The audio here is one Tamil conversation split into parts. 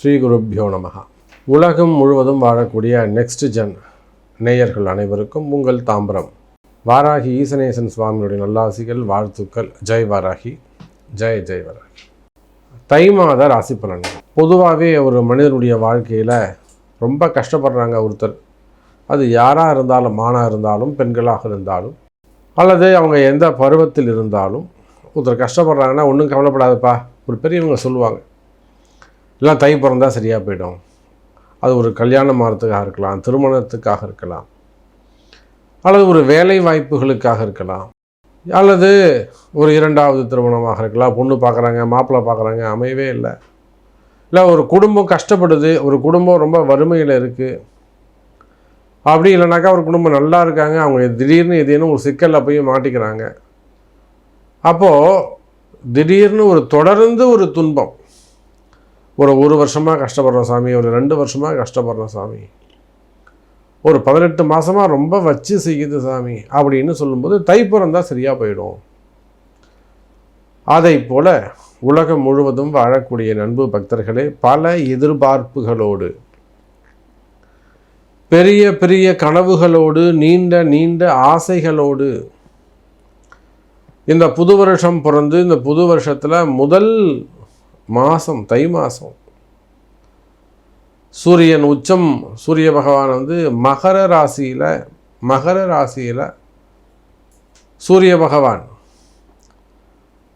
ஸ்ரீ குருப்யோ நமஹ. உலகம் முழுவதும் வாழக்கூடிய நெக்ஸ்ட் ஜென் நேயர்கள் அனைவருக்கும் உங்கள் தாம்பரம் வாராகி ஈசனேசன் சுவாமியுடைய நல்லாசிகள், வாழ்த்துக்கள். ஜெய் வாராகி, ஜெய் ஜெய் வாராகி. தை மாத ராசி பலன்கள். பொதுவாகவே ஒரு மனிதனுடைய வாழ்க்கையில் ரொம்ப கஷ்டப்படுறாங்க ஒருத்தர். அது யாராக இருந்தாலும், ஆணாக இருந்தாலும், பெண்களாக இருந்தாலும், அல்லது அவங்க எந்த பருவத்தில் இருந்தாலும் ஒருத்தர் கஷ்டப்படுறாங்கன்னா ஒன்றும் கவலைப்படாதப்பா. ஒரு பெரியவங்க சொல்லுவாங்க, எல்லாம் தை பிறந்தா சரியாக போயிடும். அது ஒரு கல்யாணம் ஆகிறதுக்காக இருக்கலாம், திருமணத்துக்காக இருக்கலாம், அல்லது ஒரு வேலை வாய்ப்புகளுக்காக இருக்கலாம், அல்லது ஒரு இரண்டாவது திருமணமாக இருக்கலாம். பொண்ணு பார்க்குறாங்க, மாப்பிள்ளை பார்க்குறாங்க, அமையவே இல்லை. இல்லை ஒரு குடும்பம் கஷ்டப்படுது, ஒரு குடும்பம் ரொம்ப வறுமையில் இருக்குது. அப்படி இல்லைனாக்கா ஒரு குடும்பம் நல்லா இருக்காங்க, அவங்க திடீர்னு ஏதேனும் ஒரு சிக்கலில் போய் மாட்டிக்கிறாங்க. அப்போது திடீர்னு ஒரு தொடர்ந்து ஒரு துன்பம், ஒரு வருஷமாக கஷ்டப்படுறோம் சாமி, ஒரு 2 வருஷமாக கஷ்டப்படுறோம் சாமி, ஒரு 18 மாதமாக ரொம்ப வச்சு செய்யுது சாமி அப்படின்னு சொல்லும்போது தை பிறந்தா சரியாக போயிடும். அதை போல் உலகம் முழுவதும் வாழக்கூடிய நண்பு பக்தர்களே, பல எதிர்பார்ப்புகளோடு, பெரிய பெரிய கனவுகளோடு, நீண்ட நீண்ட ஆசைகளோடு இந்த புது வருஷம் பிறந்து, இந்த புது வருஷத்தில் முதல் மாதம் தை மாதம் சூரியன் உச்சம், சூரிய பகவான் மகர ராசியில் சூரிய பகவான்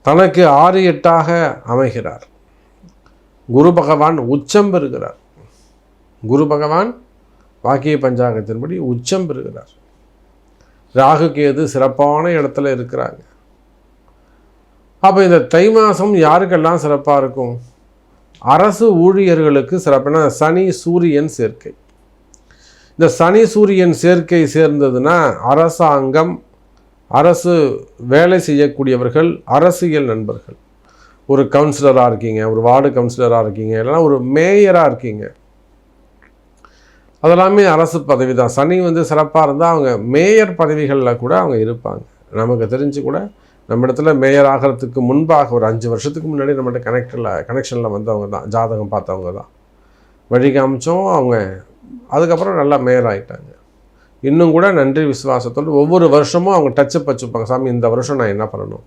தனக்கு 6-8 அமைகிறார். குரு பகவான் உச்சம் பெறுகிறார். குரு பகவான் வாக்கிய பஞ்சாங்கத்தின்படி உச்சம் பெறுகிறார். ராகு கேது சிறப்பான இடத்துல இருக்கிறாங்க. அப்போ இந்த தை மாதம் யாருக்கெல்லாம் சிறப்பாக இருக்கும்? அரசு ஊழியர்களுக்கு சிறப்பான சனி சூரியன் சேர்க்கை. இந்த சனி சூரியன் சேர்க்கை சேர்ந்ததுன்னா அரசாங்கம், அரசு வேலை செய்யக்கூடியவர்கள், அரசியல் நண்பர்கள், ஒரு கவுன்சிலராக இருக்கீங்க, ஒரு வார்டு கவுன்சிலராக இருக்கீங்க, இல்லைனா ஒரு மேயராக இருக்கீங்க, அதெல்லாமே அரசு பதவி தான். சனி சிறப்பாக இருந்தால் அவங்க மேயர் பதவிகளில் கூட அவங்க இருப்பாங்க. நமக்கு தெரிஞ்சு கூட நம்ம இடத்துல மேயர் ஆகிறதுக்கு முன்பாக ஒரு 5 வருஷத்துக்கு முன்னாடி நம்மகிட்ட கனெக்ஷனில் வந்தவங்க தான், ஜாதகம் பார்த்தவங்க தான், வழி காமிச்சோம். அவங்க அதுக்கப்புறம் நல்லா மேயர் ஆகிட்டாங்க. இன்னும் கூட நன்றி விசுவாசத்தோடு ஒவ்வொரு வருஷமும் அவங்க டச்சப் வச்சுப்பாங்க. சாமி இந்த வருஷம் நான் என்ன பண்ணணும்,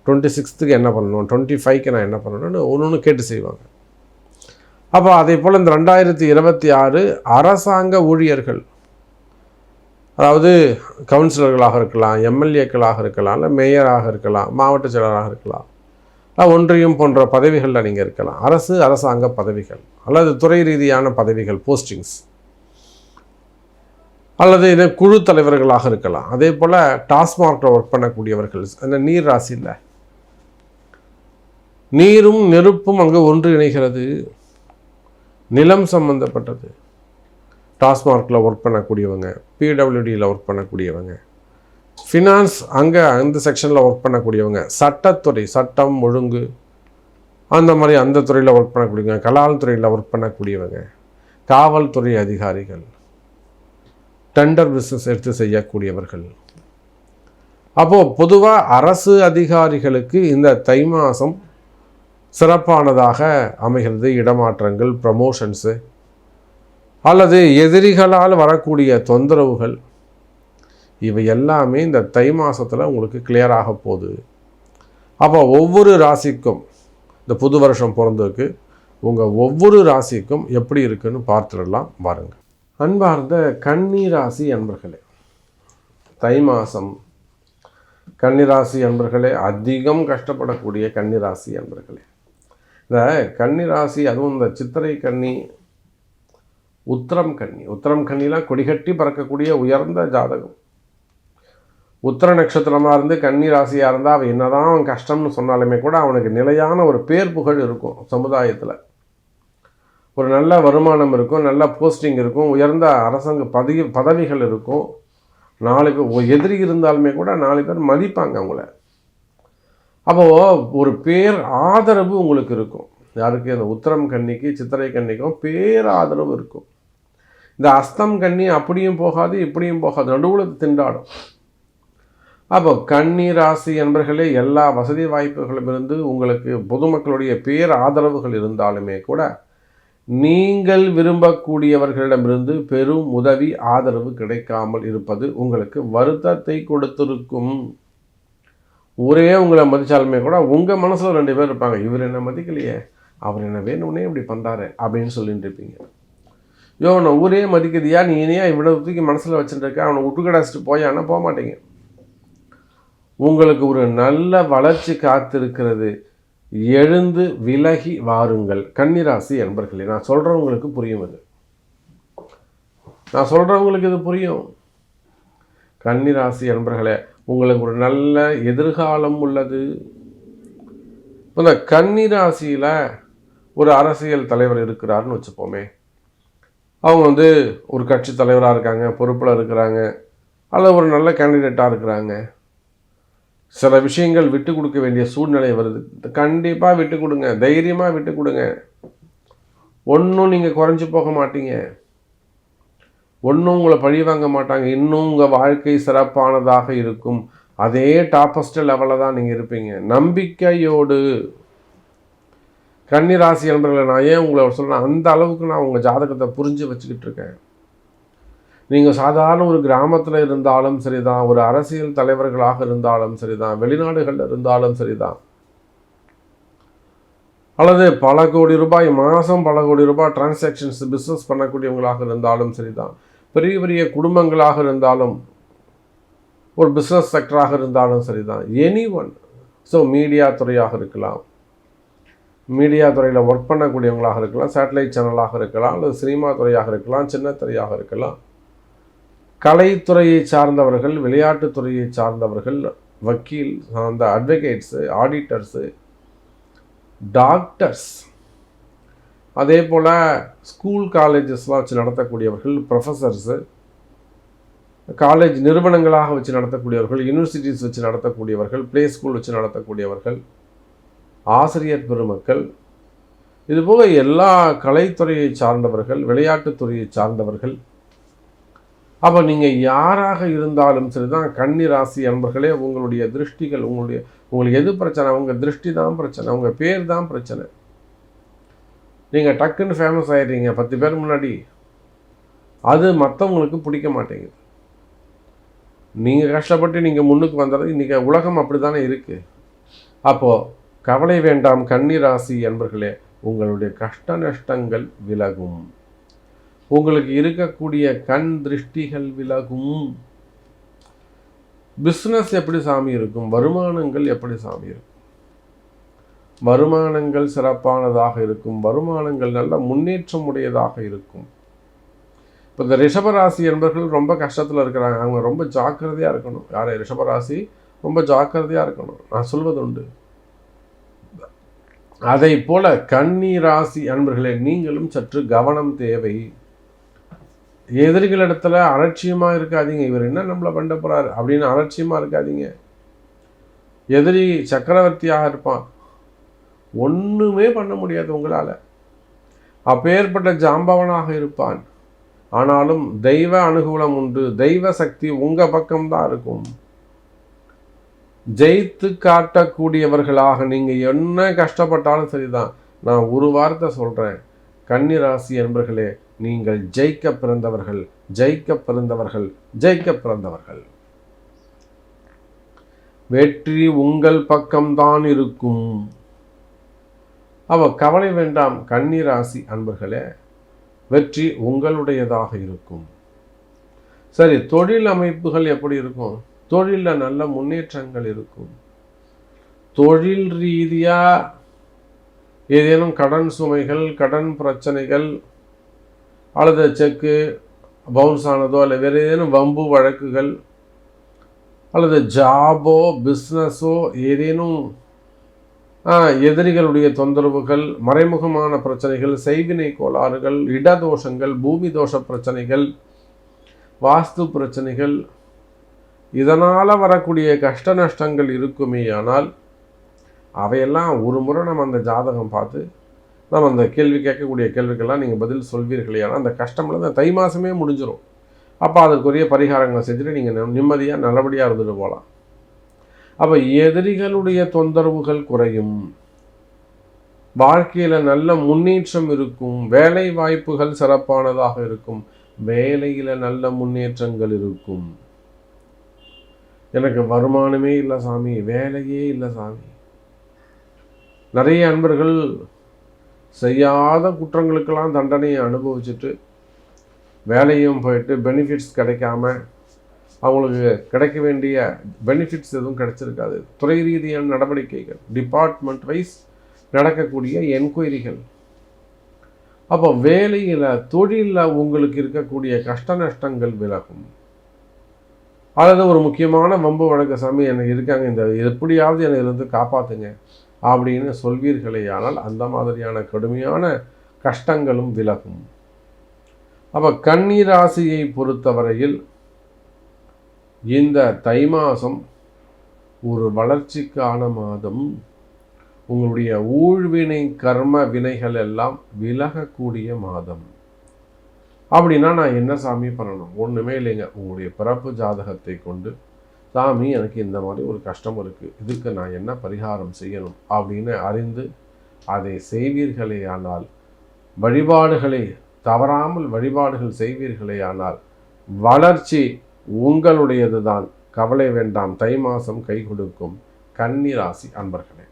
26க்கு என்ன பண்ணணும், 25க்கு நான் என்ன பண்ணணும்னு ஒன்று கேட்டு செய்வாங்க. அப்போ அதே போல் இந்த 2026 அரசாங்க ஊழியர்கள், அதாவது கவுன்சிலர்களாக இருக்கலாம், எம்எல்ஏக்களாக இருக்கலாம், இல்லை மேயராக இருக்கலாம், மாவட்ட செயலராக இருக்கலாம், ஒன்றியம் போன்ற பதவிகளில் நீங்கள் இருக்கலாம். அரசாங்க பதவிகள் அல்லது துறை ரீதியான பதவிகள், போஸ்டிங்ஸ், அல்லது இதை குழு தலைவர்களாக இருக்கலாம். அதே போல் டாஸ்மார்க்கில் ஒர்க் பண்ணக்கூடியவர்கள், அந்த நீர் ராசியில் நீரும் நெருப்பும் அங்கே ஒன்று இணைகிறது, நிலம் சம்பந்தப்பட்டது. டாஸ்மார்க்கில் ஒர்க் பண்ணக்கூடியவங்க, பிடபிள்யூடியில் ஒர்க் பண்ணக்கூடியவங்க, ஃபினான்ஸ் அங்கே அந்த செக்ஷனில் ஒர்க் பண்ணக்கூடியவங்க, சட்டத்துறை, சட்டம் ஒழுங்கு அந்த மாதிரி அந்த துறையில் ஒர்க் பண்ணக்கூடியவங்க, கலால் துறையில் ஒர்க் பண்ணக்கூடியவங்க, காவல்துறை அதிகாரிகள், டெண்டர் பிஸ்னஸ் எடுத்து செய்யக்கூடியவர்கள். அப்போது பொதுவாக அரசு அதிகாரிகளுக்கு இந்த தை மாதம் சிறப்பானதாக அமைகிறது. இடமாற்றங்கள், ப்ரமோஷன்ஸு, அல்லது எதிரிகளால் வரக்கூடிய தொந்தரவுகள், இவை எல்லாமே இந்த தை மாதத்தில் உங்களுக்கு கிளியராக போகுது. அப்போ ஒவ்வொரு ராசிக்கும் இந்த புது வருஷம் பிறந்ததுக்கு உங்கள் ஒவ்வொரு ராசிக்கும் எப்படி இருக்குன்னு பார்த்துடலாம் பாருங்க. அன்பார்ந்த கன்னி ராசி அன்பர்களே, தை மாதம் கன்னிராசி அன்பர்களே, அதிகம் கஷ்டப்படக்கூடிய கன்னிராசி அன்பர்களே, இந்த கன்னிராசி, அதுவும் இந்த சித்திரை கன்னி, உத்திரம் கன்னிலாம் கொடிகட்டி பறக்கக்கூடிய உயர்ந்த ஜாதகம். உத்திர நட்சத்திரமாக இருந்து கன்னி ராசியாக இருந்தால் அவன் என்னதான் அவன் கஷ்டம்னு சொன்னாலுமே கூட அவனுக்கு நிலையான ஒரு பேர் புகழ் இருக்கும். சமுதாயத்தில் ஒரு நல்ல வருமானம் இருக்கும், நல்ல போஸ்டிங் இருக்கும், உயர்ந்த அரசாங்க பதவிகள் இருக்கும். 4 பேர் எதிரி இருந்தாலுமே கூட 4 பேர் மதிப்பாங்க அவங்கள. அப்போது ஒரு பேர் ஆதரவு உங்களுக்கு இருக்கும். யாருக்கு? அந்த உத்திரம் கன்னிக்கு, சித்திரை கன்னிக்கும் பேர் ஆதரவு இருக்கும். இந்த அஸ்தம் கன்னி அப்படியும் போகாது, இப்படியும் போகாது, நடுவில் திண்டாடும். அப்போ கன்னி ராசி என்பர்களே, எல்லா வசதி வாய்ப்புகளும் இருந்து உங்களுக்கு பொதுமக்களுடைய பேர் ஆதரவுகள் இருந்தாலுமே கூட நீங்கள் விரும்பக்கூடியவர்களிடமிருந்து பெரும் உதவி ஆதரவு கிடைக்காமல் இருப்பது உங்களுக்கு வருத்தத்தை கொடுத்திருக்கும். ஊரே உங்களை மதித்தாலுமே கூட உங்கள் மனசில் 2 பேர் இருப்பாங்க, இவர் என்ன மதிக்கலையே, அவர் என்ன வேணும்னே இப்படி பண்ணுறாரு அப்படின்னு சொல்லிட்டு இருப்பீங்க. நான் ஊரே மதிக்குதியா, நீ இனியா இவ்வளோ தூக்கி மனசில் வச்சுட்டு இருக்க, அவனை விட்டு கடாச்சிட்டு போயான்னா போக மாட்டீங்க. உங்களுக்கு ஒரு நல்ல வளர்ச்சி காத்திருக்கிறது. எழுந்து விலகி வாருங்கள். கன்னிராசி என்பர்களே, நான் சொல்கிறவங்களுக்கு புரியும். இது புரியும். கன்னிராசி என்பர்களே, உங்களுக்கு ஒரு நல்ல எதிர்காலம் உள்ளது. இந்த கன்னிராசியில் ஒரு அரசியல் தலைவர் இருக்கிறாருன்னு வச்சுப்போமே. அவங்க ஒரு கட்சி தலைவராக இருக்காங்க, பொறுப்பில் இருக்கிறாங்க, அல்லது ஒரு நல்ல கேண்டிடேட்டாக இருக்கிறாங்க. சில விஷயங்கள் விட்டு கொடுக்க வேண்டிய சூழ்நிலை வருது. கண்டிப்பாக விட்டு கொடுங்க, தைரியமாக விட்டு கொடுங்க. ஒன்றும் நீங்கள் குறைஞ்சி போக மாட்டீங்க, ஒன்றும் உங்களை பழி வாங்க மாட்டாங்க. இன்னும் உங்கள் வாழ்க்கை சிறப்பானதாக இருக்கும். அதே டாப்பஸ்ட் லெவலில் தான் நீங்கள் இருப்பீங்க. நம்பிக்கையோடு. கன்னிராசி என்பவர்களை நான் ஏன் உங்களை சொல்கிறேன், அந்த அளவுக்கு நான் உங்கள் ஜாதகத்தை புரிஞ்சு வச்சுக்கிட்டு இருக்கேன். நீங்கள் சாதாரண ஒரு கிராமத்தில் இருந்தாலும் சரிதான், ஒரு அரசியல் தலைவர்களாக இருந்தாலும் சரிதான், வெளிநாடுகளில் இருந்தாலும் சரிதான், அல்லது பல கோடி ரூபாய் மாதம் பல கோடி ரூபாய் டிரான்சாக்ஷன்ஸ் பிஸ்னஸ் பண்ணக்கூடியவங்களாக இருந்தாலும் சரிதான், பெரிய பெரிய குடும்பங்களாக இருந்தாலும், ஒரு பிஸ்னஸ் செக்டராக இருந்தாலும் சரிதான், எனி ஒன். ஸோ மீடியா துறையாக இருக்கலாம், மீடியா துறையில் ஒர்க் பண்ணக்கூடியவங்களாக இருக்கலாம், சேட்டலைட் சேனலாக இருக்கலாம், அல்லது சினிமா துறையாக இருக்கலாம், சின்ன துறையாக இருக்கலாம், கலைத்துறையை சார்ந்தவர்கள், விளையாட்டுத்துறையை சார்ந்தவர்கள், வக்கீல், அந்த அட்வொகேட்ஸு, ஆடிட்டர்ஸு, டாக்டர்ஸ், அதே போல் ஸ்கூல் காலேஜஸ்லாம் வச்சு நடத்தக்கூடியவர்கள், ப்ரொஃபஸர்ஸு, காலேஜ் நிறுவனங்களாக வச்சு நடத்தக்கூடியவர்கள், யூனிவர்சிட்டிஸ் வச்சு நடத்தக்கூடியவர்கள், ப்ளே ஸ்கூல் வச்சு நடத்தக்கூடியவர்கள், ஆசிரியர் பெருமக்கள், இதுபோக எல்லா கலைத்துறையை சார்ந்தவர்கள், விளையாட்டுத்துறையை சார்ந்தவர்கள். அப்போ நீங்கள் யாராக இருந்தாலும் சரி தான் கன்னிராசி அன்பர்களே, உங்களுடைய திருஷ்டிகள், உங்களுக்கு எது பிரச்சனை, உங்கள் திருஷ்டி தான் பிரச்சனை, உங்கள் பேர் தான் பிரச்சனை. நீங்கள் டக்குன்னு ஃபேமஸ் ஆகிடுறீங்க 10 பேர் முன்னாடி, அது மற்றவங்களுக்கு பிடிக்க மாட்டேங்குது. நீங்கள் கஷ்டப்பட்டு நீங்கள் முன்னுக்கு வந்தது, இன்றைக்கி உலகம் அப்படி தானே இருக்குது. அப்போது கவலை வேண்டாம் கன்னிராசி அன்பர்களே, உங்களுடைய கஷ்ட நஷ்டங்கள் விலகும், உங்களுக்கு இருக்கக்கூடிய கண் திருஷ்டிகள் விலகும். பிஸ்னஸ் எப்படி சாமி இருக்கும், வருமானங்கள் எப்படி சாமி இருக்கும், வருமானங்கள் சிறப்பானதாக இருக்கும், வருமானங்கள் நல்ல முன்னேற்றம் உடையதாக இருக்கும். இப்போ இந்த ரிஷபராசி என்பவர்கள் ரொம்ப கஷ்டத்தில் இருக்கிறாங்க, அவங்க ரொம்ப ஜாக்கிரதையாக இருக்கணும். யார் ரிஷபராசி ரொம்ப ஜாக்கிரதையாக இருக்கணும், நான் சொல்வது உண்டு. அதை போல கன்னிராசி அன்பர்களே, நீங்களும் சற்று கவனம் தேவை. எதிரிகளிடத்துல அலட்சியமாக இருக்காதீங்க, இவர் என்ன நம்மளை பண்ண போகிறார் அப்படின்னு அலட்சியமாக இருக்காதீங்க. எதிரி சக்கரவர்த்தியாக இருப்பான், ஒன்றுமே பண்ண முடியாது உங்களால். அப்பேற்பட்ட ஜாம்பவனாக இருப்பான். ஆனாலும் தெய்வ அனுகூலம் உண்டு, தெய்வ சக்தி உங்கள் பக்கம்தான் இருக்கும். ஜெயித்து காட்டக்கூடியவர்களாக நீங்கள் என்ன கஷ்டப்பட்டாலும் சரிதான். நான் ஒரு வார்த்தை சொல்கிறேன், கன்னிராசி என்பர்களே, நீங்கள் ஜெயிக்க பிறந்தவர்கள், ஜெயிக்க பிறந்தவர்கள், ஜெயிக்க பிறந்தவர்கள். வெற்றி உங்கள் பக்கம்தான் இருக்கும். கவலை வேண்டாம் கன்னிராசி அன்பர்களே, வெற்றி உங்களுடையதாக இருக்கும். சரி, தொழில் அமைப்புகள் எப்படி இருக்கும்? தொழிலில் நல்ல முன்னேற்றங்கள் இருக்கும். தொழில் ரீதியாக ஏதேனும் கடன் சுமைகள், கடன் பிரச்சனைகள், அல்லது செக்கு பவுன்ஸ் ஆனதோ, அல்லது வேறு ஏதேனும் வம்பு வழக்குகள், அல்லது ஜாபோ பிஸ்னஸோ, ஏதேனும் எதிரிகளுடைய தொந்தரவுகள், மறைமுகமான பிரச்சனைகள், செய்வினை கோளாறுகள், இடதோஷங்கள், பூமி தோஷ பிரச்சனைகள், வாஸ்து பிரச்சனைகள், இதனால் வரக்கூடிய கஷ்ட நஷ்டங்கள் இருக்குமே. ஆனால் அவையெல்லாம் ஒரு முறை நம்ம அந்த ஜாதகம் பார்த்து நம்ம அந்த கேள்வி கேட்கக்கூடிய கேள்விக்கெல்லாம் நீங்கள் பதில் சொல்வீர்களே. ஆனால் அந்த கஷ்டம்லாம் அந்த தை மாதமே முடிஞ்சிடும். அப்போ அதற்குரிய பரிகாரங்களை செஞ்சுட்டு நீங்கள் நிம்மதியாக நல்லபடியாக இருந்துட்டு போகலாம். அப்போ எதிரிகளுடைய தொந்தரவுகள் குறையும். வாழ்க்கையில் நல்ல முன்னேற்றம் இருக்கும், வேலை வாய்ப்புகள் சிறப்பானதாக இருக்கும், வேலையில் நல்ல முன்னேற்றங்கள் இருக்கும். எனக்கு வருமானமே இல்லை சாமி, வேலையே இல்லை சாமி. நிறைய அன்பர்கள் செய்யாத குற்றங்களுக்கெல்லாம் தண்டனையை அனுபவிச்சுட்டு வேலையும் போயிட்டு பெனிஃபிட்ஸ் கிடைக்காம அவங்களுக்கு கிடைக்க வேண்டிய பெனிஃபிட்ஸ் எதுவும் கிடைச்சிருக்காது. துறை ரீதியான நடவடிக்கைகள், டிபார்ட்மெண்ட் வைஸ் நடக்கக்கூடிய என்கொயரிகள். அப்போ வேலையில் தொழிலில் உங்களுக்கு இருக்கக்கூடிய கஷ்ட நஷ்டங்கள் விலகும். அல்லது ஒரு முக்கியமான வம்பு வழக்கு சாமி எனக்கு இருக்காங்க, இந்த எப்படியாவது என்னை இருந்து காப்பாற்றுங்க அப்படின்னு சொல்வீர்களே, ஆனால் அந்த மாதிரியான கடுமையான கஷ்டங்களும் விலகும். அப்போ கன்னி ராசியை பொறுத்தவரையில் இந்த தை மாதம் ஒரு வளர்ச்சிக்கான மாதம். உங்களுடைய ஊழ்வினை கர்ம வினைகள் எல்லாம் விலகக்கூடிய மாதம். அப்படின்னா நான் என்ன சாமி பண்ணணும்? ஒன்றுமே இல்லைங்க. உங்களுடைய பிறப்பு ஜாதகத்தை கொண்டு, சாமி எனக்கு இந்த மாதிரி ஒரு கஷ்டம் இருக்குது, இதுக்கு நான் என்ன பரிகாரம் செய்யணும் அப்படின்னு அறிந்து அதை செய்வீர்களே ஆனால், வழிபாடுகளை தவறாமல் வழிபாடுகள் செய்வீர்களே ஆனால் வளர்ச்சி உங்களுடையது தான். கவலை வேண்டாம். தை மாதம் கை கொடுக்கும். கன்னி ராசி அன்பர்களே.